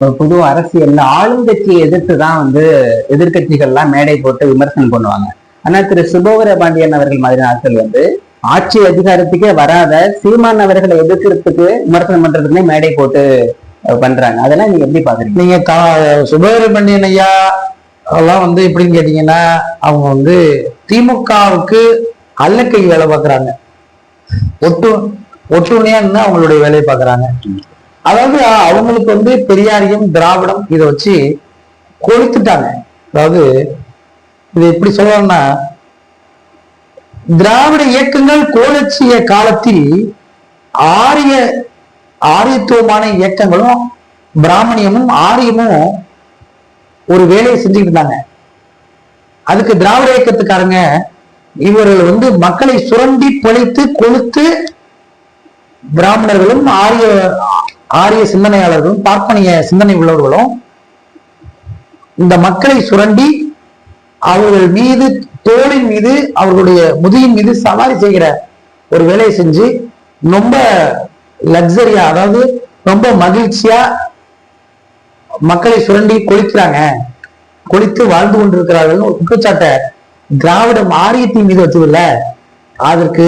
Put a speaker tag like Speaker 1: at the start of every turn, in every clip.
Speaker 1: புது அரசியல்ல ஆளுங்கட்சியை எதிர்த்து தான் எதிர்கட்சிகள்லாம் மேடை போட்டு விமர்சனம் பண்ணுவாங்க. ஆனா திரு சுபவீர பாண்டியன் அவர்கள் மாதிரி ஆட்கள் ஆட்சி அதிகாரத்துக்கே வராத சீமான் அவர்களை எதிர்க்கிறதுக்கு விமர்சனம் பண்றதுக்குன்னே மேடை போட்டு பண்றாங்க. அதெல்லாம் நீங்க எப்படி பாக்குறீங்க?
Speaker 2: நீங்க சுபவீர பாண்டியன் ஐயா எல்லாம் எப்படின்னு கேட்டீங்கன்னா, அவங்க திமுகவுக்கு அல்லக்கை வேலை பார்க்கறாங்க. ஒட்டுணையா அவங்களுடைய வேலையை பார்க்கறாங்க. அதாவது அவங்களுக்கு பெரியாரியம் திராவிடம் இதை வச்சு கொளுத்துட்டாங்க. அதாவது இது எப்படி சொல்லணும்னா, திராவிட இயக்கங்கள் கோலட்சிய காலத்தில் ஆரியத்துவமான இயக்கங்களும் பிராமணியமும் ஆரியமும் ஒரு வேலையை செஞ்சுக்கிட்டு இருந்தாங்க. அதுக்கு திராவிட இயக்கத்துக்காரங்க இவர்கள் மக்களை சுரண்டி பொழைத்து கொளுத்து பிராமணர்களும் ஆரிய சிந்தனையாளர்களும் பார்ப்பனிய சிந்தனை உள்ளவர்களும் இந்த மக்களை சுரண்டி அவர்கள் மீது தோளின் மீது அவர்களுடைய முதுகின் மீது சவாரி செய்கிற ஒரு வேலையை செஞ்சு ரொம்ப லக்ஸரியா, அதாவது ரொம்ப மகிழ்ச்சியா மக்களை சுரண்டி கொளித்து வாழ்ந்து கொண்டிருக்கிறார்கள் ஒரு குற்றச்சாட்டை திராவிடம் ஆரியத்தின் மீது வச்சதில்ல. அதற்கு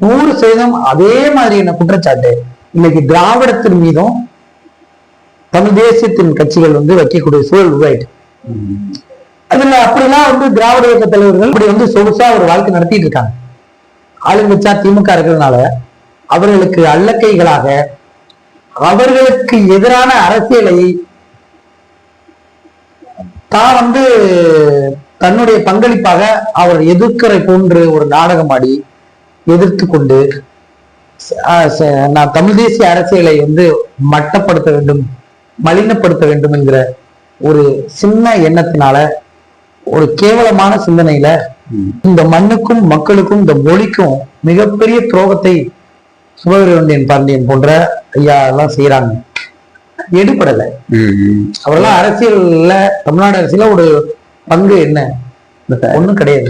Speaker 2: 100% அதே மாதிரியான குற்றச்சாட்டு இன்னைக்கு திராவிடத்தின் மீதும் தமிழ் தேசியத்தின் கட்சிகள் வைக்கக்கூடிய சூழல் உருவாயிட்டு. அதுல அப்படிலாம் திராவிட இயக்க தலைவர்கள் இப்படி சொகுசா ஒரு வாழ்க்கை நடத்திட்டு இருக்காங்க. ஆளுங்கட்சியா திமுக இருக்கிறதுனால அவர்களுக்கு அல்லக்கைகளாக அவர்களுக்கு எதிரான அரசியலை தான் தன்னுடைய பங்களிப்பாக அவர் எதிர்க்கிற போன்று ஒரு நாடகம் ஆடி எதிர்த்து கொண்டு நான் தமிழ் தேசிய அரசியலை மட்டப்படுத்த வேண்டும், மலினப்படுத்த வேண்டும் என்கிற ஒரு சின்ன எண்ணத்தினால, ஒரு கேவலமான சிந்தனையில இந்த மண்ணுக்கும் மக்களுக்கும் இந்த மொழிக்கும் மிகப்பெரிய துரோகத்தை சுபவீர பாண்டியன் போன்ற ஐயா எல்லாம் செய்யறாங்க. எடுபடலை. அவரெல்லாம் அரசியல்ல, தமிழ்நாடு அரசியல ஒரு பங்கு என்ன ஒண்ணும் கிடையாது.